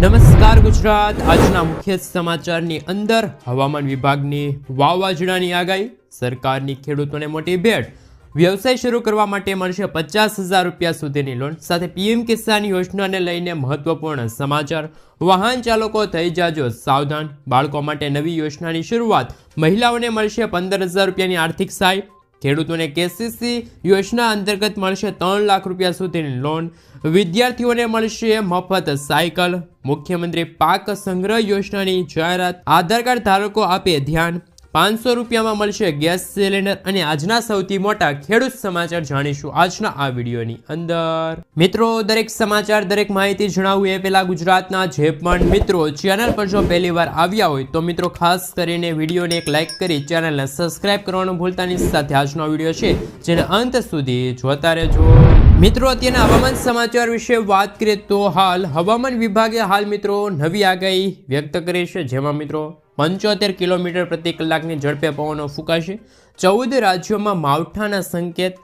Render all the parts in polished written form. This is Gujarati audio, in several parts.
નમસ્કાર ગુજરાત। આજના મુખ્ય સમાચારની અંદર હવામાન વિભાગની વાવાઝોડાની આગાહી, સરકારની ખેડૂતોને મોટી ભેટ, વ્યવસાય શરૂ કરવા માટે મળશે 50,000 રૂપિયા સુધીની લોન, સાથે પીએમ કિસાન યોજનાને લઈને મહત્વપૂર્ણ સમાચાર, વાહન ચાલકો થઈ જાજો સાવધાન, બાળકો માટે નવી યોજનાની શરૂઆત, મહિલાઓને મળશે 15,000 રૂપિયાની આર્થિક સહાય, ખેડૂતોને કેસીસી યોજના અંતર્ગત મળશે 3 લાખ રૂપિયા સુધીની લોન, વિદ્યાર્થીઓને મળશે મફત સાયકલ, મુખ્યમંત્રી પાક સંગ્રહ યોજનાની જાહેરાત, આધાર કાર્ડ ધારકો આપે ધ્યાન, 500 રૂપિયામાં મળશે ગેસ સિલિન્ડર અને આજના સૌથી મોટા ખેડૂત સમાચાર જાણીશું આજના આ વિડીયોની અંદર। મિત્રો, દરેક સમાચાર, દરેક માહિતી જણાવું એ પહેલા ગુજરાતના જે પણ મિત્રો ચેનલ પર જો પહેલી વાર આવ્યા હોય તો મિત્રો ખાસ કરીને વિડીયોને એક લાઇક કરી ચેનલને સબસ્ક્રાઇબ કરવાનું ભૂલતા નહીં। સાથે આજનો વિડીયો છે જેને અંત સુધી જોતા રહેજો। મિત્રો, અત્યારના હવામાન સમાચાર વિશે વાત કરીએ તો હાલ હવામાન વિભાગે મિત્રો નવી આગાહી વ્યક્ત કરી છે, જેમાં મિત્રો 75 કિલોમીટર પ્રતિ કલાકની ઝડપે પવનો ફૂંકાશે। 14 રાજ્યોમાં માવઠાના સંકેત,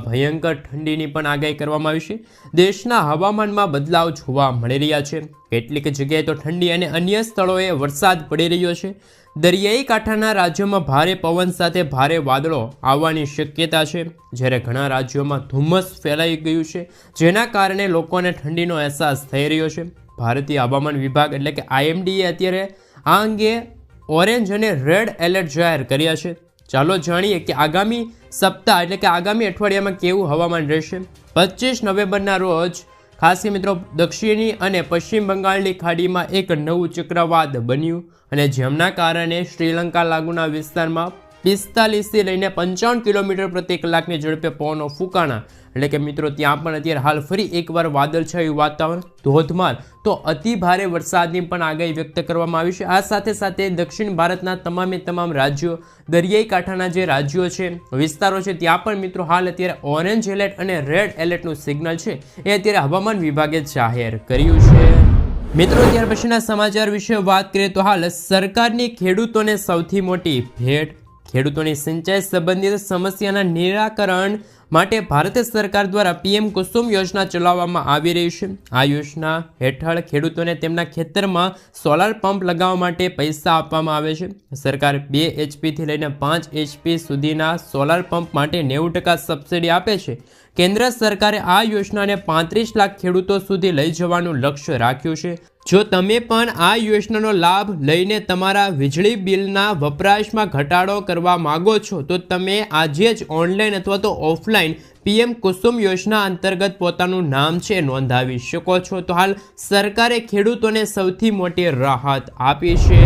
ભયંકર ઠંડીની પણ આગાહી કરવામાં આવી છે। દેશના હવામાનમાં બદલાવ જોવા મળી રહ્યા છે। કેટલીક જગ્યાએ તો ઠંડી અને અન્ય સ્થળોએ વરસાદ પડી રહ્યો છે। દરિયાઈ કાંઠાના રાજ્યોમાં ભારે પવન સાથે ભારે વાદળો આવવાની શક્યતા છે, જ્યારે ઘણા રાજ્યોમાં ધુમ્મસ ફેલાઈ ગયું છે, જેના કારણે લોકોને ઠંડીનો અહેસાસ થઈ રહ્યો છે। ભારતીય હવામાન વિભાગ એટલે કે IMDએ અત્યારે આ અંગે ઓરેન્જ અને રેડ એલર્ટ જાહેર કર્યા છે। ચાલો જાણીએ કે આગામી સપ્તાહ એટલે કે આગામી અઠવાડિયામાં કેવું હવામાન રહેશે। 25 નવેમ્બરના રોજ ખાસ મિત્રો દક્ષિણી અને પશ્ચિમ બંગાળની ખાડીમાં એક નવું ચક્રવાત બન્યું અને જેમના કારણે શ્રીલંકા લાગુના વિસ્તારમાં 45 થી લઈને 55 કિલોમીટર પ્રતિ કલાકની ઝડપે પવનો ફૂંકાણા। એટલે કે મિત્રો ત્યાં પણ અત્યારે હાલ ફરી એકવાર વાદળછાયું વાતાવરણ, ધોધમાર તો અતિ ભારે વરસાદની પણ આગાહી વ્યક્ત કરવામાં આવી છે। આ સાથે સાથે દક્ષિણ ભારતના તમામ રાજ્યો, દરિયાઈ કાંઠાના જે રાજ્યો છે, વિસ્તારો છે, ત્યાં પણ મિત્રો હાલ અત્યારે ઓરેન્જ એલર્ટ અને રેડ એલર્ટનું સિગ્નલ છે એ અત્યારે હવામાન વિભાગે જાહેર કર્યું છે। મિત્રો, ત્યાર પછીના સમાચાર વિશે વાત કરીએ તો હાલ સરકારની ખેડૂતોને સૌથી મોટી ભેટ, ખેડૂતોની સિંચાઈ સંબંધિત સમસ્યાના નિરાકરણ માટે ભારત સરકાર દ્વારા PM કુસુમ યોજના ચલાવવામાં આવી રહી છે। આ યોજના હેઠળ ખેડૂતોને તેમના ખેતરમાં સોલાર પંપ લગાવવા માટે પૈસા આપવામાં આવે છે। સરકાર 2 HP થી લઈને 5 HP સુધીના સોલાર પંપ માટે 90% સબસિડી આપે છે। કેન્દ્ર સરકારે આ યોજનાને 35 લાખ ખેડૂતો સુધી લઈ જવાનું લક્ષ્ય રાખ્યું છે। જો તમે પણ આ યોજનાનો લાભ લઈને તમારા વીજળી બિલના વપરાશમાં ઘટાડો કરવા માંગો છો તો તમે આજે જ ઓનલાઈન અથવા તો ઓફલાઈન PM કુસુમ યોજના અંતર્ગત પોતાનું નામ છે નોંધાવી શકો છો। તો હાલ સરકારે ખેડૂતોને સૌથી મોટી રાહત આપી છે।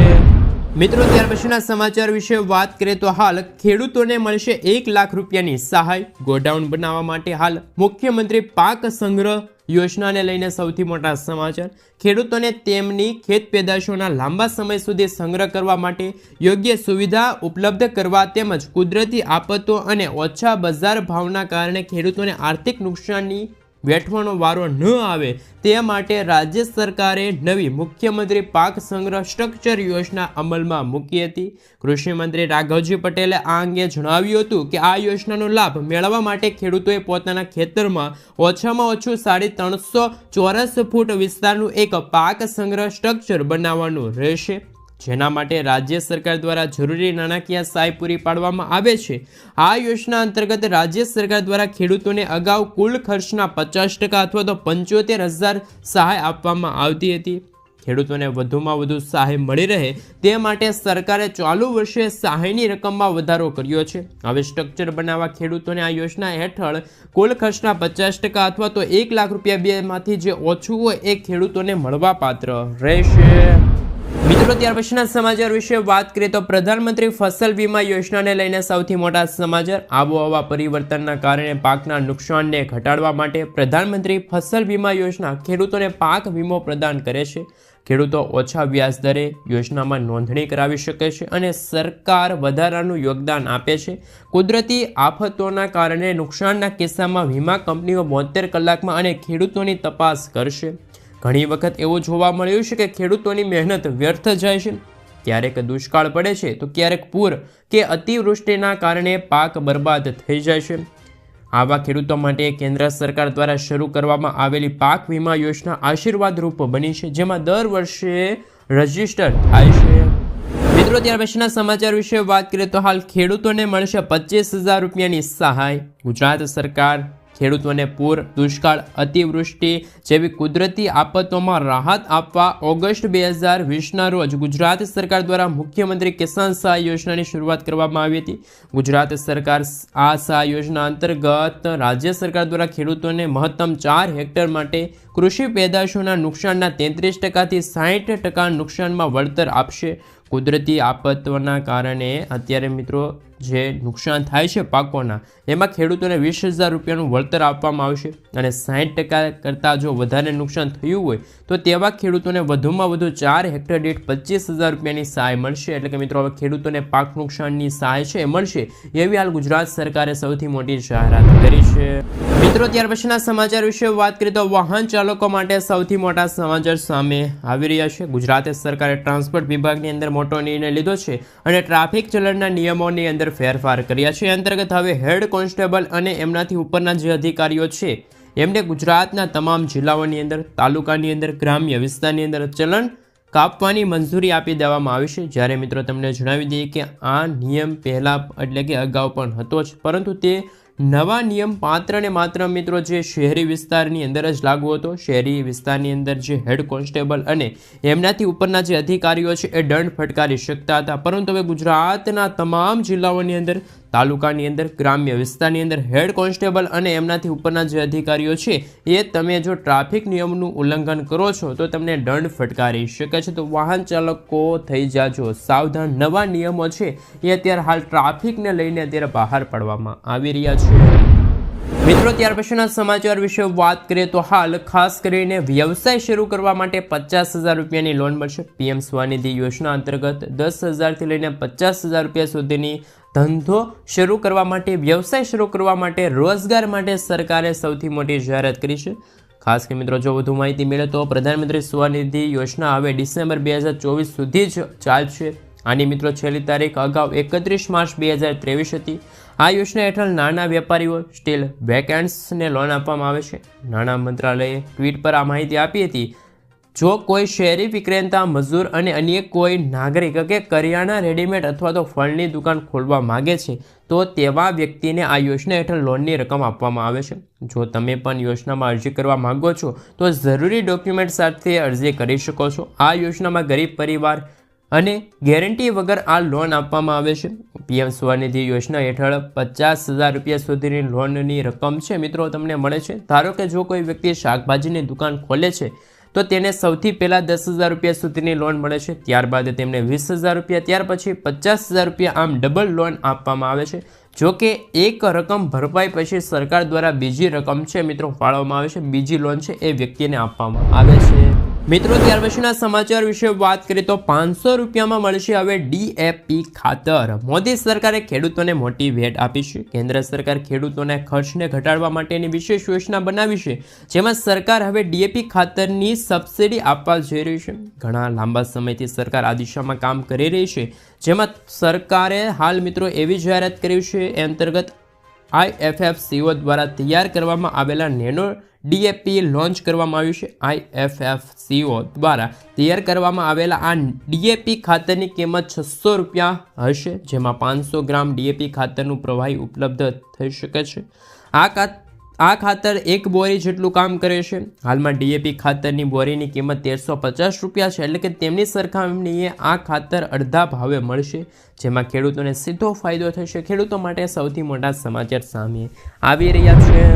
મિત્રો, ત્યાર પછીના સમાચાર વિશે વાત કરીએ તો હાલ ખેડૂતોને મળશે 1 લાખ રૂપિયાની સહાય। ગોડાઉન બનાવવા માટે હાલ મુખ્યમંત્રી પાક સંગ્રહ યોજનાને લઈને સૌથી મોટા સમાચાર। ખેડૂતોને તેમની ખેત પેદાશોના લાંબા સમય સુધી સંગ્રહ કરવા માટે યોગ્ય સુવિધા ઉપલબ્ધ કરવા તેમજ કુદરતી આફતો અને ઓછા બજાર ભાવના કારણે ખેડૂતોને આર્થિક નુકસાનની વેઠવાનો વારો ન આવે તે માટે રાજ્ય સરકારે નવી મુખ્યમંત્રી પાક સંગ્રહ સ્ટ્રક્ચર યોજના અમલમાં મૂકી હતી। કૃષિ મંત્રી રાઘવજી પટેલે આ અંગે જણાવ્યું હતું કે આ યોજનાનો લાભ મેળવવા માટે ખેડૂતોએ પોતાના ખેતરમાં ઓછામાં ઓછું 350 ચોરસ ફૂટ વિસ્તારનું એક પાક સંગ્રહ સ્ટ્રક્ચર બનાવવાનું રહેશે, જેના માટે રાજ્ય સરકાર દ્વારા જરૂરી નાણાકીય સહાય પૂરી પાડવામાં આવે છે। આ યોજના અંતર્ગત રાજ્ય સરકાર દ્વારા ખેડૂતોને અગાઉ કુલ ખર્ચના 50% અથવા તો 75,000 સહાય આપવામાં આવતી હતી। ખેડૂતોને વધુમાં વધુ સહાય મળી રહે તે માટે સરકારે ચાલુ વર્ષે સહાયની રકમમાં વધારો કર્યો છે। હવે સ્ટ્રક્ચર બનાવવા ખેડૂતોને આ યોજના હેઠળ કુલ ખર્ચના 50% અથવા તો 1 લાખ રૂપિયા બેમાંથી જે ઓછું હોય એ ખેડૂતોને મળવાપાત્ર રહેશે। મિત્રો, ત્યાર પછીના સમાચાર વિશે વાત કરીએ તો પ્રધાનમંત્રી ફસલ વીમા યોજનાને લઈને સૌથી મોટા સમાચાર। આબોહવા પરિવર્તનના કારણે પાકના નુકસાનને ઘટાડવા માટે પ્રધાનમંત્રી ફસલ વીમા યોજના ખેડૂતોને પાક વીમો પ્રદાન કરે છે। ખેડૂતો ઓછા વ્યાજ દરે યોજનામાં નોંધણી કરાવી શકે છે અને સરકાર વધારાનું યોગદાન આપે છે। કુદરતી આફતોના કારણે નુકસાનના કિસ્સામાં વીમા કંપનીઓ 72 કલાકમાં અને ખેડૂતોની તપાસ કરશે। ઘણી વખત એવું જોવા મળ્યું છે કે ખેડૂતોની મહેનત વ્યર્થ જાય છે। ક્યારેક દુષ્કાળ પડે છે તો ક્યારેક પૂર કે અતિવૃષ્ટિના કારણે પાક બરબાદ થઈ જાય છે। આવા ખેડૂતો માટે કેન્દ્ર સરકાર દ્વારા શરૂ કરવામાં આવેલી પાક વીમા યોજના આશીર્વાદરૂપ બની છે, જેમાં દર વર્ષે રજીસ્ટર થાય છે. મિત્રો, ત્યાર પછીના સમાચાર વિશે વાત કરીએ તો હાલ ખેડૂતોને મળશે 25,000 રૂપિયાની સહાય. ગુજરાત સરકાર ખેડૂતોને પૂર, દુષ્કાળ, અતિવૃષ્ટિ જેવી કુદરતી આફતોમાં રાહત આપવા ઓગસ્ટ 2020ના રોજ ગુજરાત સરકાર દ્વારા મુખ્યમંત્રી કિસાન સહાય યોજનાની શરૂઆત કરવામાં આવી હતી. ગુજરાત સરકાર આ સહાય યોજના અંતર્ગત રાજ્ય સરકાર દ્વારા ખેડૂતોને મહત્તમ 4 હેક્ટર માટે કૃષિ પેદાશોના નુકસાનના 33% થી 60% નુકસાનમાં વળતર આપશે. કુદરતી આફતોના કારણે અત્યારે મિત્રો જે નુકસાન થાય છે પાકોના, એમાં ખેડૂતોને 20,000 રૂપિયાનું વળતર આપવામાં આવશે અને 60% કરતાં જો વધારે નુકસાન થયું હોય તો તેવા ખેડૂતોને વધુમાં વધુ 4 હેક્ટર દીઠ 25,000 રૂપિયાની સહાય મળશે. એટલે કે મિત્રો હવે ખેડૂતોને પાક નુકસાનની સહાય છે એ મળશે, એવી હાલ ગુજરાત સરકારે સૌથી મોટી જાહેરાત કરી છે. મિત્રો, ત્યાર પછીના સમાચાર વિશે વાત કરીએ તો વાહન ચાલકો માટે સૌથી મોટા સમાચાર સામે આવી રહ્યા છે. ગુજરાત સરકારે ટ્રાન્સપોર્ટ વિભાગની અંદર મોટો નિર્ણય લીધો છે અને ટ્રાફિક ચલણના નિયમોની અંદર ફેરફાર કર્યા છે. અંતર્ગત હવે હેડ કોન્સ્ટેબલ અને એમનાથી ઉપરના જે અધિકારીઓ છે એમને ગુજરાતના તમામ જિલ્લાઓની અંદર, તાલુકાની અંદર, ગ્રામ્ય વિસ્તારની અંદર ચલણ કાપવાની મંજૂરી આપી દેવામાં આવી છે. જ્યારે મિત્રો તમને જણાવી દઈએ કે આ નિયમ પહેલાં એટલે કે અગાઉ પણ હતો જ, પરંતુ તે નવા નિયમ માત્ર ને માત્ર મિત્રો જે શહેરી વિસ્તારની અંદર જ લાગુ હતો. શહેરી વિસ્તારની અંદર જે હેડ કોન્સ્ટેબલ અને એમનાથી ઉપરના જે અધિકારીઓ છે એ દંડ ફટકારી શકતા હતા, પરંતુ હવે ગુજરાતના તમામ જિલ્લાઓની અંદર, તાલુકાની અંદર, ગ્રામ્ય વિસ્તારની અંદર હેડ કોન્સ્ટેબલ અને એમનાથી ઉપરના જે અધિકારીઓ છે એ તમે જો ટ્રાફિક નિયમનું ઉલ્લંઘન કરો છો તો તમને દંડ ફટકારી શકે છે. તો વાહન ચાલકો થઈ જાજો સાવધાન. નવા નિયમો છે એ અત્યારે હાલ ટ્રાફિકને લઈને અત્યારે બહાર પાડવામાં આવી રહ્યા છે. મિત્રો, ત્યાર પછીના સમાચાર વિશે વાત કરીએ તો હાલ ખાસ કરીને વ્યવસાય શરૂ કરવા માટે 50,000 રૂપિયાની લોન મળશે. પીએમ સ્વનિધિ યોજના અંતર્ગત 10,000થી લઈને 50,000 રૂપિયા સુધીની ધંધો શરૂ કરવા માટે, વ્યવસાય શરૂ કરવા માટે, રોજગાર માટે સરકારે સૌથી મોટી જાહેરાત કરી છે. ખાસ કે મિત્રો જો વધુ માહિતી મળે તો પ્રધાનમંત્રી સ્વનિધિ યોજના હવે ડિસેમ્બર 2024 સુધી જ ચાલશે. આની મિત્રો છેલ્લી તારીખ અગાઉ 31 માર્ચ 2023 હતી. આ યોજના હેઠળ નાના વેપારીઓ, સ્ટીલ વેકેન્ટ્સને લોન આપવામાં આવે છે. નાણાં મંત્રાલયે ટ્વીટ પર આ માહિતી આપી હતી. જો કોઈ શહેરી વિક્રેતા, મજૂર અને અન્ય કોઈ નાગરિક કે કરિયાણા, રેડીમેડ અથવા તો ફળની દુકાન ખોલવા માગે છે તો તેવા વ્યક્તિને આ યોજના હેઠળ લોનની રકમ આપવામાં આવે છે. જો તમે પણ યોજનામાં અરજી કરવા માંગો છો તો જરૂરી ડોક્યુમેન્ટ સાથે અરજી કરી શકો છો. આ યોજનામાં ગરીબ પરિવાર અને ગેરંટી વગર આ લોન આપવામાં આવે છે. પીએમ સ્વનિધિ યોજના હેઠળ 50,000 રૂપિયા સુધીની લોનની રકમ છે મિત્રો તમને મળે છે. ધારો કે જો કોઈ વ્યક્તિ શાકભાજીની દુકાન ખોલે છે તો તેને સૌથી પહેલાં 10,000 રૂપિયા સુધીની લોન મળે છે, ત્યારબાદ તેમને 20,000 રૂપિયા, ત્યાર પછી 50,000 રૂપિયા, આમ ડબલ લોન આપવામાં આવે છે. જો કે એક રકમ ભરપાઈ પછી સરકાર દ્વારા બીજી રકમ છે મિત્રો ફાળવવામાં આવે છે, બીજી લોન છે એ વ્યક્તિને આપવામાં આવે છે. મિત્રો, ત્યાર પછીના સમાચાર વિશે વાત કરીએ તો 500 રૂપિયામાં મળશે હવે DAP ખાતર. મોદી સરકારે ખેડૂતોને મોટી ભેટ આપી છે. કેન્દ્ર સરકાર ખેડૂતોના ખર્ચને ઘટાડવા માટેની વિશેષ યોજના બનાવી છે, જેમાં સરકાર હવે DAP ખાતરની સબસિડી આપવા જઈ રહી છે. ઘણા લાંબા સમયથી સરકાર આ દિશામાં કામ કરી રહી છે, જેમાં સરકારે હાલ મિત્રો એવી જાહેરાત કરી છે. એ અંતર્ગત IFFCO દ્વારા તૈયાર કરવામાં આવેલા નેનો DAP લોન્ચ કરવામાં આવ્યું છે. IFFCO દ્વારા તૈયાર કરવામાં આવેલા આ DAP ખાતરની કિંમત 600 રૂપિયા હશે, જેમાં 500 ગ્રામ DAP ખાતરનું પ્રવાહી ઉપલબ્ધ થઈ શકે છે. આ ખાતર એક બોરી જેટલું કામ કરે છે. હાલમાં DAP ખાતરની બોરીની કિંમત 1350 રૂપિયા છે, એટલે કે તેમની સરખામણીએ આ ખાતર અડધા ભાવે મળશે, જેમાં ખેડૂતોને સીધો ફાયદો થશે. ખેડૂતો માટે સૌથી મોટા સમાચાર સામે આવી રહ્યા છે.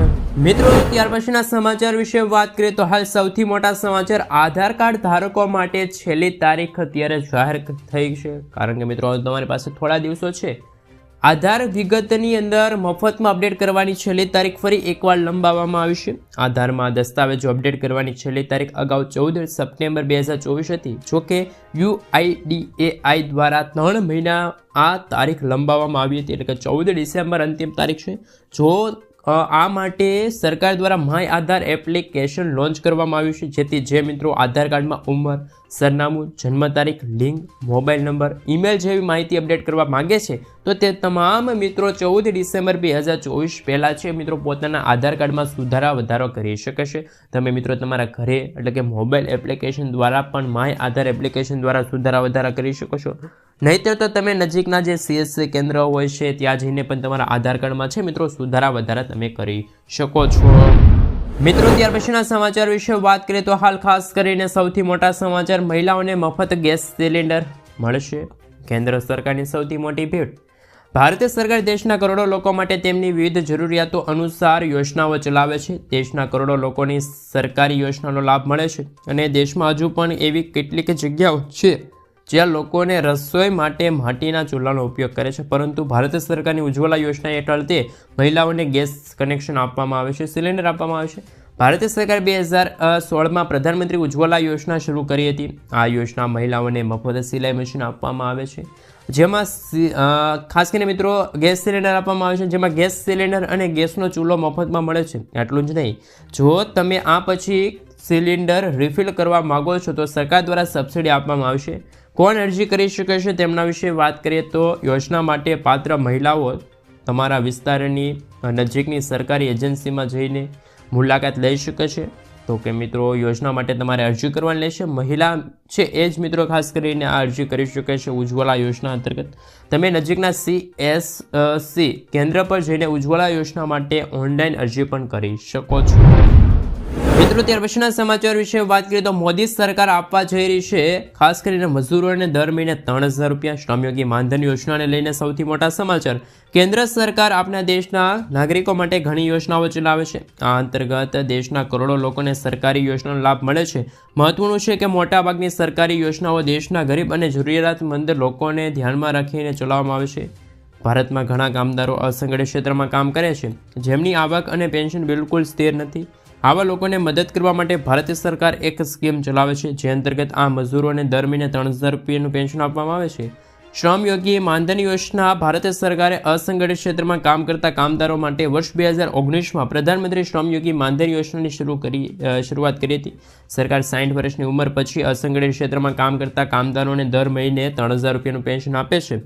મિત્રો, ત્યાર પછીના સમાચાર વિશે વાત કરીએ તો હાલ સૌથી મોટા સમાચાર આધાર કાર્ડ ધારકો માટે છેલ્લી તારીખ અત્યારે જાહેર થઈ છે. કારણ કે મિત્રો તમારી પાસે થોડા દિવસો છે. આધાર વિગતની અંદર મફતમાં અપડેટ કરવાની છેલ્લી તારીખ ફરી એકવાર લંબાવવામાં આવી છે. આધારમાં દસ્તાવેજો અપડેટ કરવાની છેલ્લી તારીખ અગાઉ 14 સપ્ટેમ્બર 2024 હતી. જોકે UIDAI દ્વારા 3 મહિના આ તારીખ લંબાવવામાં આવી હતી, એટલે કે 14 ડિસેમ્બર અંતિમ તારીખ છે. જો આ માટે સરકાર દ્વારા માય આધાર એપ્લિકેશન લોન્ચ કરવામાં આવ્યું છે, જેથી જે મિત્રો આધાર કાર્ડમાં ઉંમર, સરનામું, જન્મ તારીખ, લિંગ, મોબાઈલ નંબર, ઈમેલ જેવી માહિતી અપડેટ કરવા માંગે છે તો તે તમામ મિત્રો 14 ડિસેમ્બર 2024 પહેલાં છે મિત્રો પોતાના આધાર કાર્ડમાં સુધારા વધારો કરી શકે છે. તમે મિત્રો તમારા ઘરે એટલે કે મોબાઈલ એપ્લિકેશન દ્વારા પણ માય આધાર એપ્લિકેશન દ્વારા સુધારા વધારા કરી શકો છો. નહીંતર તો તમે નજીકના જે CSC કેન્દ્ર હોય છે ત્યાં જઈને પણ તમારા આધાર કાર્ડમાં છે મિત્રો સુધારા વધારા તમે કરી શકો છો. મિત્રો ત્યાર પછીના સમાચાર વિશે વાત કરીએ તો હાલ ખાસ કરીને સૌથી મોટા સમાચાર, મહિલાઓને મફત ગેસ સિલિન્ડર મળશે. કેન્દ્ર સરકારની સૌથી મોટી ભેટ. ભારત સરકાર દેશના કરોડો લોકો માટે તેમની વિવિધ જરૂરિયાતો અનુસાર યોજનાઓ ચલાવે છે. દેશના કરોડો લોકોની સરકારી યોજનાનો લાભ મળે છે અને દેશમાં હજુ પણ એવી કેટલીક જગ્યાઓ છે જ્યાં લોકોને રસોઈ માટે માટીના ચૂલાનો ઉપયોગ કરે છે, પરંતુ ભારત સરકારની ઉજ્જવલા યોજના હેઠળ તે મહિલાઓને ગેસ કનેક્શન આપવામાં આવે છે, સિલિન્ડર આપવામાં આવે છે. ભારત સરકાર 2016માં પ્રધાનમંત્રી ઉજ્જવલા યોજના શરૂ કરી હતી. આ યોજના મહિલાઓને મફત સિલાઈ મશીન આપવામાં આવે છે, જેમાં ખાસ કરીને મિત્રો ગેસ સિલિન્ડર આપવામાં આવે છે, જેમાં ગેસ સિલિન્ડર અને ગેસનો ચૂલો મફતમાં મળે છે. એટલું જ નહીં, જો તમે આ પછી સિલિન્ડર રિફિલ કરવા માગો છો તો સરકાર દ્વારા સબસિડી આપવામાં આવશે. કોણ અરજી કરી શકે છે તેમના વિશે વાત કરીએ તો યોજના માટે પાત્ર મહિલાઓ તમારા વિસ્તારની નજીકની સરકારી એજન્સીમાં જઈને મુલાકાત લઈ શકે છે. તો કે મિત્રો યોજના માટે તમારે અરજી કરવાની લેશે. મહિલા છે એ જ મિત્રો ખાસ કરીને આ અરજી કરી શકે છે ઉજ્જવલા યોજના અંતર્ગત. તમે નજીકના CSC કેન્દ્ર પર જઈને ઉજ્જવલા યોજના માટે ઓનલાઈન અરજી પણ કરી શકો છો. મિત્રો ત્યાર પછીના સમાચાર વિશે વાત કરીએ તો મોદી સરકાર આપવા જઈ રહી છે ખાસ કરીને મજૂરોને દર મહિને 3000 રૂપિયા. શ્રમયોગી માનધન યોજનાને લઈને સૌથી મોટા સમાચાર. કેન્દ્ર સરકાર આપણા દેશના નાગરિકો માટે ઘણી યોજનાઓ ચલાવે છે. આ અંતર્ગત દેશના કરોડો લોકોને સરકારી યોજનાનો લાભ મળે છે. મહત્વનું છે કે મોટાભાગની સરકારી યોજનાઓ દેશના ગરીબ અને જરૂરિયાતમંદ લોકોને ધ્યાનમાં રાખીને ચલાવવામાં આવે છે. ભારતમાં ઘણા કામદારો અસંગઠિત ક્ષેત્રમાં કામ કરે છે, જેમની આવક અને પેન્શન બિલકુલ સ્થિર નથી. આવા લોકોને મદદ કરવા માટે ભારત સરકાર એક સ્કીમ ચલાવે છે, જે અંતર્ગત આ મજૂરોને દર મહિને 3000 રૂપિયાનું પેન્શન આપવામાં આવે છે. શ્રમયોગી માનધન યોજના ભારત સરકારે અસંગઠિત ક્ષેત્રમાં કામ કરતા કામદારો માટે વર્ષ 2019માં પ્રધાનમંત્રી શ્રમયોગી માનધન યોજનાની શરૂઆત કરી હતી. સરકાર 60 વર્ષની ઉંમર પછી અસંગઠિત ક્ષેત્રમાં કામ કરતા કામદારોને દર મહિને 3000 રૂપિયાનું પેન્શન આપે છે.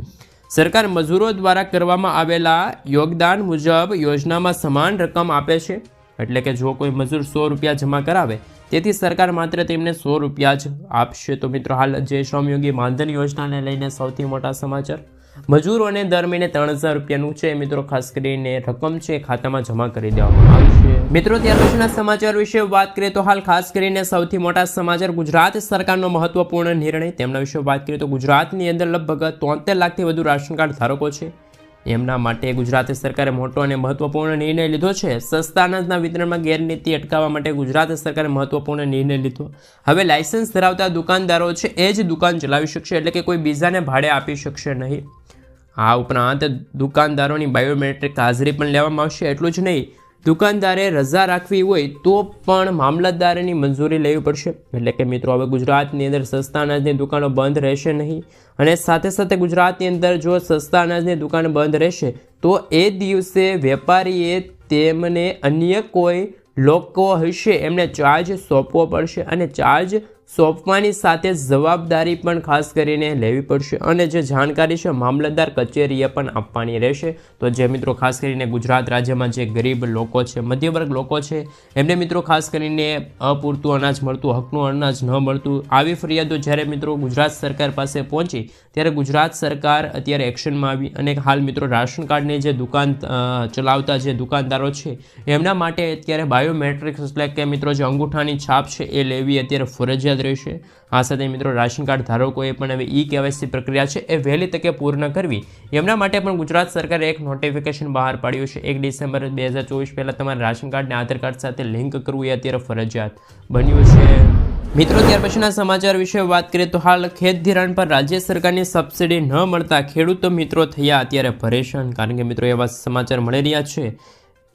સરકાર મજૂરો દ્વારા કરવામાં આવેલા યોગદાન મુજબ યોજનામાં સમાન રકમ આપે છે. એટલે કે જો કોઈ મજૂર 100 રૂપિયા જમા કરાવે તેથી સરકાર માત્ર તેમને 100 રૂપિયા જ આપશે. તો મિત્રો હાલ જે શ્રમયોગી માનધન યોજનાને લઈને સૌથી મોટા સમાચાર. મજૂરોને દર મહિને 3000 રૂપિયાનું છે મિત્રો ખાસ કરીને રકમ છે ખાતામાં જમા કરી દેવામાં આવશે. મિત્રો ત્યાર પછીના સમાચાર વિશે વાત કરીએ તો હાલ ખાસ કરીને સૌથી મોટા સમાચાર. ગુજરાત સરકારનો મહત્વપૂર્ણ નિર્ણય. તેમના વિશે વાત કરીએ તો ગુજરાતની અંદર લગભગ 73 લાખથી વધુ રાશન કાર્ડ ધારકો છે. એમના માટે ગુજરાત સરકારે મોટો અને મહત્વપૂર્ણ નિર્ણય લીધો છે. સસ્તા અનાજના વિતરણમાં ગેરરીતિ અટકાવવા માટે ગુજરાત સરકારે મહત્વપૂર્ણ નિર્ણય લીધો. હવે લાયસન્સ ધરાવતા દુકાનદારો છે એ જ દુકાન ચલાવી શકશે, એટલે કે કોઈ બીજાને ભાડે આપી શકશે નહીં. આ ઉપરાંત દુકાનદારોની બાયોમેટ્રિક હાજરી પણ લેવામાં આવશે. એટલું જ નહીં, દુકાનદારે રજા રાખવી હોય તો પણ મામલતદારની મંજૂરી લેવી પડશે. એટલે કે મિત્રો હવે ગુજરાતની અંદર સસ્તા અનાજની દુકાનો બંધ રહેશે નહીં. અને સાથે સાથે ગુજરાતની અંદર જો સસ્તા અનાજની દુકાન બંધ રહેશે તો એ દિવસે વેપારીએ તેમને અન્ય કોઈ લોકો હશે એમને ચાર્જ સોંપવો પડશે, અને ચાર્જ સોંપવાની સાથે જવાબદારી પણ ખાસ કરીને લેવી પડશે. અને જે જાણકારી છે મામલતદાર કચેરીએ પણ આપવાની રહેશે. તો જે મિત્રો ખાસ કરીને ગુજરાત રાજ્યમાં જે ગરીબ લોકો છે, મધ્યવર્ગ લોકો છે, એમને મિત્રો ખાસ કરીને અપૂરતું અનાજ મળતું, હકનું અનાજ ન મળતું, આવી ફરિયાદો જ્યારે મિત્રો ગુજરાત સરકાર પાસે પહોંચી ત્યારે ગુજરાત સરકાર અત્યારે એક્શનમાં આવી અને હાલ મિત્રો રાશન કાર્ડની જે દુકાન ચલાવતા જે દુકાનદારો છે એમના માટે અત્યારે બાયોમેટ્રિક્સ એટલે કે મિત્રો જે અંગૂઠાની છાપ છે એ લેવી અત્યારે ફરજિયાત રહેશે. આ સાથે મિત્રો રાશન કાર્ડ ધારકોએ પણ હવે KYC પ્રક્રિયા છે એ વહેલી તકે પૂર્ણ કરવી, એમના માટે પણ ગુજરાત સરકારે એક નોટિફિકેશન બહાર પાડ્યું છે. 1 ડિસેમ્બર 2024 પહેલાં તમારે રાશન કાર્ડને આધાર કાર્ડ સાથે લિંક કરવું એ અત્યારે ફરજિયાત બન્યું છે. મિત્રો ત્યાર પછીના સમાચાર વિશે વાત કરીએ તો હાલ ખેત ધિરાણ પર રાજ્ય સરકારની સબસિડી ન મળતા ખેડૂતો મિત્રો થયા અત્યારે પરેશાન. કારણ કે મિત્રો એવા સમાચાર મળી રહ્યા છે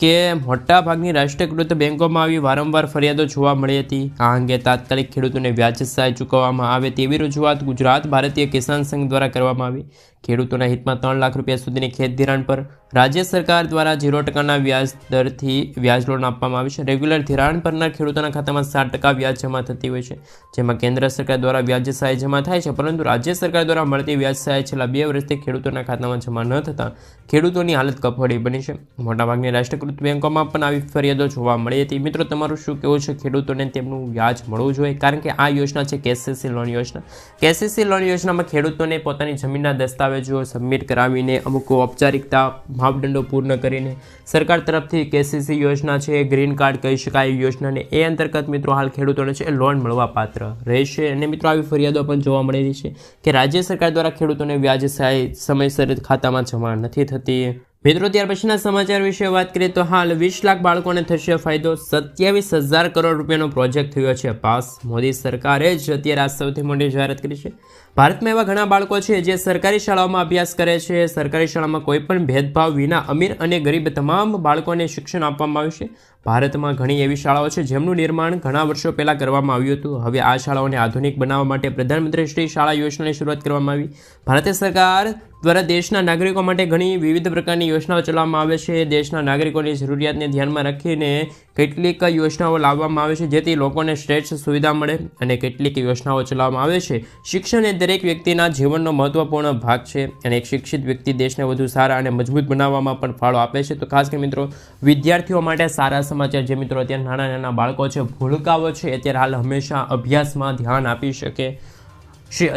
કે મોટાભાગની રાષ્ટ્રીયકૃત બેંકોમાં આવી વારંવાર ફરિયાદો જોવા મળી હતી. આ અંગે તાત્કાલિક ખેડૂતોને વ્યાજ સહાય ચૂકવવામાં આવે તેવી રજૂઆત ગુજરાત ભારતીય કિસાન સંઘ દ્વારા કરવામાં આવી. ખેડૂતોના હિતમાં 3 લાખ રૂપિયા સુધીની ખેત ધિરાણ પર રાજ્ય સરકાર દ્વારા 0% વ્યાજ દરથી વ્યાજ લોન આપવામાં આવી છે. રેગ્યુલર ધિરાણ પરના ખેડૂતોના ખાતામાં 7% વ્યાજ જમા થતી હોય છે, જેમાં કેન્દ્ર સરકાર દ્વારા વ્યાજ સહાય જમા થાય છે, પરંતુ રાજ્ય સરકાર દ્વારા મળતી વ્યાજ સહાય છેલ્લા 2 વર્ષથી ખેડૂતોના ખાતામાં જમા ન થતાં ખેડૂતોની હાલત કફોડી બની છે. મોટાભાગની રાષ્ટ્રીયકૃત બેંકોમાં પણ આવી ફરિયાદો જોવા મળી હતી. મિત્રો, તમારું શું કહેવું છે? ખેડૂતોને તેમનું વ્યાજ મળવું જોઈએ, કારણ કે આ યોજના છે કેસીસી લોન યોજના. કેસીસી લોન યોજનામાં ખેડૂતોને પોતાની જમીનના દસ્તાવેજો સબમિટ કરાવીને અમુક ઔપચારિકતા માપદંડો પૂર્ણ કરીને સરકાર તરફથી કેસીસી યોજના છે, ગ્રીન કાર્ડ કહી શકાય યોજનાને, એ અંતર્ગત મિત્રો હાલ ખેડૂતોને છે લોન મળવા પાત્ર રહેશે. અને મિત્રો, આવી ફરિયાદો પણ જોવા મળી રહી છે કે રાજ્ય સરકાર દ્વારા ખેડૂતોને વ્યાજ સહાય સમયસર ખાતામાં જમા નથી થતી. મિત્રો, ત્યાર પછીના સમાચાર વિશે વાત કરીએ તો હાલ 20 લાખ બાળકોને થશે ફાયદો. 27,000 કરોડ રૂપિયાનો પ્રોજેક્ટ થયો છે પાસ. મોદી સરકારે જ અત્યારે આ સૌથી મોટી જાહેરાત કરી છે. ભારતમાં એવા ઘણા બાળકો છે જે સરકારી શાળાઓમાં અભ્યાસ કરે છે. સરકારી શાળામાં કોઈ પણ ભેદભાવ વિના અમીર અને ગરીબ તમામ બાળકોને શિક્ષણ આપવામાં આવ્યું છે. ભારતમાં ઘણી એવી શાળાઓ છે જેમનું નિર્માણ ઘણા વર્ષો પહેલાં કરવામાં આવ્યું હતું. હવે આ શાળાઓને આધુનિક બનાવવા માટે પ્રધાનમંત્રી શ્રી શાળા યોજનાની શરૂઆત કરવામાં આવી. ભારત સરકાર દ્વારા દેશના નાગરિકો માટે ઘણી વિવિધ પ્રકારની યોજનાઓ ચલાવવામાં આવે છે. દેશના નાગરિકોની જરૂરિયાતને ધ્યાનમાં રાખીને કેટલીક યોજનાઓ લાવવામાં આવે છે જેથી લોકોને શ્રેષ્ઠ સુવિધા મળે, અને કેટલીક યોજનાઓ ચલાવવામાં આવે છે. શિક્ષણ એ દરેક વ્યક્તિના જીવનનો મહત્વપૂર્ણ ભાગ છે, અને એક શિક્ષિત વ્યક્તિ દેશને વધુ સારા અને મજબૂત બનાવવામાં પણ ફાળો આપે છે. તો ખાસ કરીને મિત્રો, વિદ્યાર્થીઓ માટે સારા સમાચાર. જે મિત્રો અત્યારે નાના બાળકો છે, ભૂલકાઓ છે, અત્યારે હાલ હંમેશા અભ્યાસમાં ધ્યાન આપી શકે.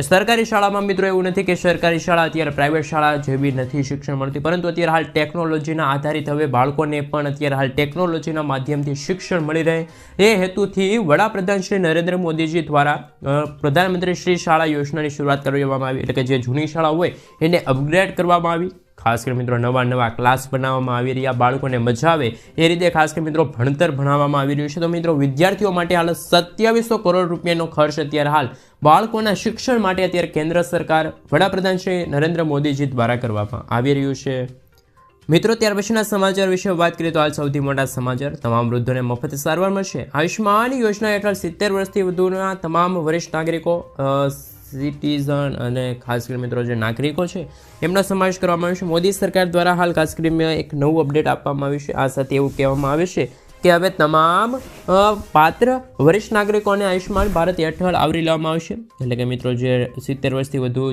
સરકારી શાળામાં મિત્રો એવું નથી કે સરકારી શાળા અત્યારે પ્રાઇવેટ શાળા જેવી નથી શિક્ષણ મળતી, પરંતુ અત્યારે હાલ ટેકનોલોજીના આધારિત હવે બાળકોને પણ અત્યારે હાલ ટેકનોલોજીના માધ્યમથી શિક્ષણ મળી રહે એ હેતુથી વડાપ્રધાન શ્રી નરેન્દ્ર મોદીજી દ્વારા પ્રધાનમંત્રી શ્રી શાળા યોજનાની શરૂઆત કરવામાં આવી. એટલે કે જે જૂની શાળા હોય એને અપગ્રેડ કરવામાં આવી. ખાસ કરીને મિત્રો નવા ક્લાસ બનાવવામાં આવી રહ્યા, બાળકોને મજા આવે એ રીતે ખાસ કરીને મિત્રો ભણતર ભણાવવામાં આવી રહ્યું છે. તો મિત્રો, વિદ્યાર્થીઓ માટે હાલ 2700 કરોડ રૂપિયાનો ખર્ચ અત્યારે હાલ બાળકોના શિક્ષણ માટે અત્યારે કેન્દ્ર સરકાર વડાપ્રધાન શ્રી નરેન્દ્ર મોદીજી દ્વારા કરવામાં આવી રહ્યું છે. મિત્રો, ત્યાર પછીના સમાચાર વિશે વાત કરીએ તો હાલ સૌથી મોટા સમાચાર. તમામ વૃદ્ધોને મફત સારવાર મળશે. આયુષ્માન યોજના હેઠળ 70 વર્ષથી વધુના તમામ વરિષ્ઠ નાગરિકો, સિટીઝન અને ખાસ કરીને મિત્રો જે નાગરિકો છે એમનો સમાવેશ કરવામાં આવ્યો છે. મોદી સરકાર દ્વારા હાલ ખાસ કરીને એક નવું અપડેટ આપવામાં આવ્યું છે. આ સાથે એવું કહેવામાં આવે છે કે હવે તમામ પાત્ર વરિષ્ઠ નાગરિકોને આયુષ્માન ભારત હેઠળ આવરી લેવામાં આવશે. એટલે કે મિત્રો જે 70 વર્ષથી વધુ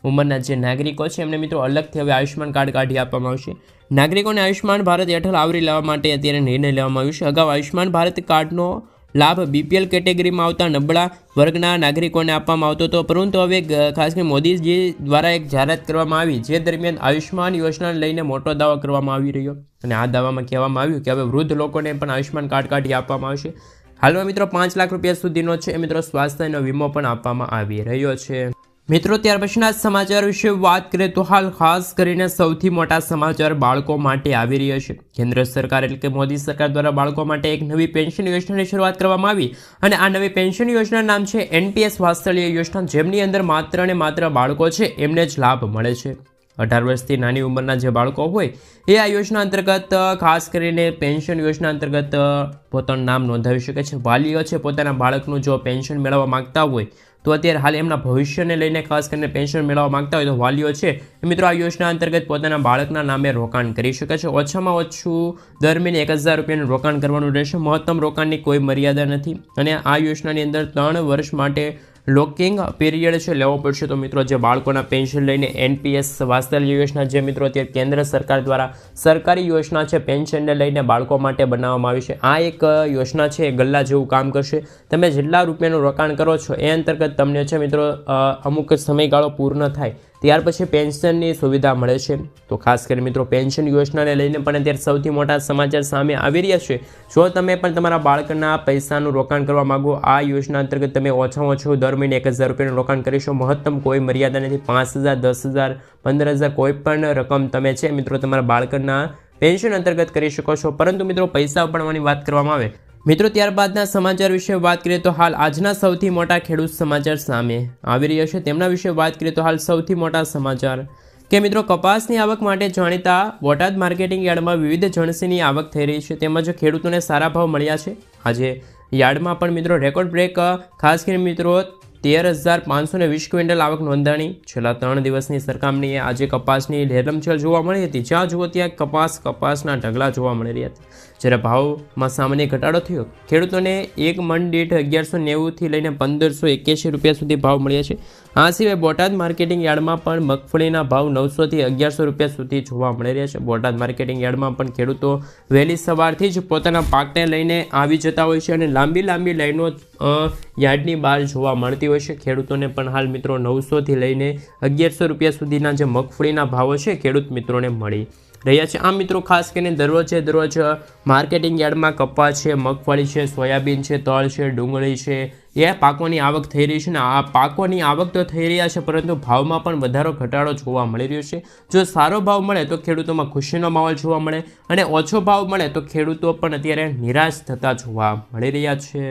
ઉંમરના જે નાગરિકો છે એમને મિત્રો અલગથી હવે આયુષ્માન કાર્ડ કાઢી આપવામાં આવશે. નાગરિકોને આયુષ્માન ભારત હેઠળ આવરી લેવા માટે અત્યારે નિર્ણય લેવામાં આવ્યો છે. અગાઉ આયુષ્માન ભારત કાર્ડનો લાભ BPL કેટેગરીમાં આવતા નબળા વર્ગના નાગરિકોને આપવામાં આવતો હતો, પરંતુ હવે ખાસ કરીને મોદીજી દ્વારા એક જાહેરાત કરવામાં આવી જે દરમિયાન આયુષ્માન યોજનાને લઈને મોટો દાવો કરવામાં આવી રહ્યો, અને આ દાવામાં કહેવામાં આવ્યું કે હવે વૃદ્ધ લોકોને પણ આયુષ્માન કાર્ડ કાઢી આપવામાં આવશે. હાલમાં મિત્રો 5 લાખ રૂપિયા સુધીનો છે મિત્રો સ્વાસ્થ્યનો વીમો પણ આપવામાં આવી રહ્યો છે. મિત્રો, ત્યાર પછીના સમાચાર વિશે વાત કરીએ તો હાલ ખાસ કરીને સૌથી મોટા સમાચાર બાળકો માટે આવી રહ્યા છે. કેન્દ્ર સરકાર એટલે કે મોદી સરકાર દ્વારા બાળકો માટે એક નવી પેન્શન યોજનાની શરૂઆત કરવામાં આવી, અને આ નવી પેન્શન યોજનાનું નામ છે NPS વાત્સલ્ય યોજના, જેમની અંદર માત્ર ને માત્ર બાળકો છે એમને જ લાભ મળે છે. 18 વર્ષથી નાની ઉંમરના જે બાળકો હોય એ આ યોજના અંતર્ગત ખાસ કરીને પેન્શન યોજના અંતર્ગત પોતાનું નામ નોંધાવી શકે છે. વાલીઓ છે પોતાના બાળકનું જો પેન્શન મેળવવા માગતા હોય તો અત્યારે હાલ એમના ભવિષ્યને લઈને ખાસ કરીને પેન્શન મેળવવા માગતા હોય તો વાલીઓ છે એ મિત્રો આ યોજના અંતર્ગત પોતાના બાળકના નામે રોકાણ કરી શકે છે. ઓછામાં ઓછું દર મહિને 1000 રૂપિયાનું રોકાણ કરવાનું રહેશે. મહત્તમ રોકાણની કોઈ મર્યાદા નથી, અને આ યોજનાની અંદર 3 વર્ષ માટે લોકિંગ પીરિયડ છે લેવો પડશે. તો મિત્રો જે બાળકોના પેન્શન લઈને NPS વાત્સલ્ય યોજના જે મિત્રો અત્યારે કેન્દ્ર સરકાર દ્વારા સરકારી યોજના છે પેન્શનને લઈને બાળકો માટે બનાવવામાં આવી છે. આ એક યોજના છે એ ગલ્લા જેવું કામ કરશે. તમે જેટલા રૂપિયાનું રોકાણ કરો છો એ અંતર્ગત તમને છે મિત્રો અમુક સમયગાળો પૂર્ણ થાય ત્યાર પછી પેન્શનની સુવિધા મળે છે. તો ખાસ કરીને મિત્રો પેન્શન યોજનાને લઈને પણ અત્યારે સૌથી મોટા સમાચાર સામે આવી રહ્યા છે. જો તમે પણ તમારા બાળકના પૈસાનું રોકાણ કરવા માગો, આ યોજના અંતર્ગત તમે ઓછામાં ઓછું દર મહિને 1000 રૂપિયાનું રોકાણ કરીશો. મહત્તમ કોઈ મર્યાદા નથી. 5000, 10000, 15000 કોઈ પણ રકમ તમે છે મિત્રો તમારા બાળકના પેન્શન અંતર્ગત કરી શકો છો. પરંતુ મિત્રો પૈસા ઉપાડવાની વાત કરવામાં આવે મિત્રો ત્યારબાદના સમાચાર વિશે વાત કરીએ તો હાલ આજના સૌથી મોટા ખેડૂત સમાચાર સામે આવી રહ્યા છે તેમના વિશે વાત કરીએ તો હાલ સૌથી મોટા સમાચાર કે મિત્રો કપાસની આવક માટે જાણીતા બોટાદ માર્કેટિંગ યાર્ડમાં વિવિધ જણસીની આવક થઈ રહી છે તેમજ ખેડૂતોને સારા ભાવ મળ્યા છે. આજે યાર્ડમાં પણ મિત્રો રેકોર્ડ બ્રેક ખાસ કરીને મિત્રો 13,520 ક્વિન્ટલ આવક નોંધાણી. છેલ્લા 3 દિવસની સરખામણીએ આજે કપાસની રેલમછેલ જોવા મળી હતી. જ્યાં જુઓ ત્યાં કપાસના ઢગલા જોવા મળી રહ્યા હતા. જ્યારે ભાવમાં સામાન્ય ઘટાડો થયો. ખેડૂતોને એક મણ દીઠ 1190થી લઈને 1581 રૂપિયા સુધી ભાવ મળ્યા છે. આ સિવાય બોટાદ માર્કેટિંગ યાર્ડમાં પણ મગફળીના ભાવ 900થી 1100 રૂપિયા સુધી જોવા મળી રહ્યા છે. બોટાદ માર્કેટિંગ યાર્ડમાં પણ ખેડૂતો વહેલી સવારથી જ પોતાના પાકને લઈને આવી જતા હોય છે અને લાંબી લાઈનો યાર્ડની બહાર જોવા મળતી હોય છે. ખેડૂતોને પણ હાલ મિત્રો 900થી લઈને 1100 રૂપિયા સુધીના જે મગફળીના ભાવો છે ખેડૂત મિત્રોને મળી રહ્યા છે. આ મિત્રો ખાસ કરીને દરરોજ માર્કેટિંગ યાર્ડમાં કપાસ છે, મગફળી છે, સોયાબીન છે, તલ છે, ડુંગળી છે, એ પાકોની આવક થઈ રહી છે ને આ પાકોની આવક તો થઈ રહ્યા છે પરંતુ ભાવમાં પણ વધારો ઘટાડો જોવા મળી રહ્યો છે. જો સારો ભાવ મળે તો ખેડૂતોમાં ખુશીનો માહોલ જોવા મળે અને ઓછો ભાવ મળે તો ખેડૂતો પણ અત્યારે નિરાશ થતા જોવા મળી રહ્યા છે.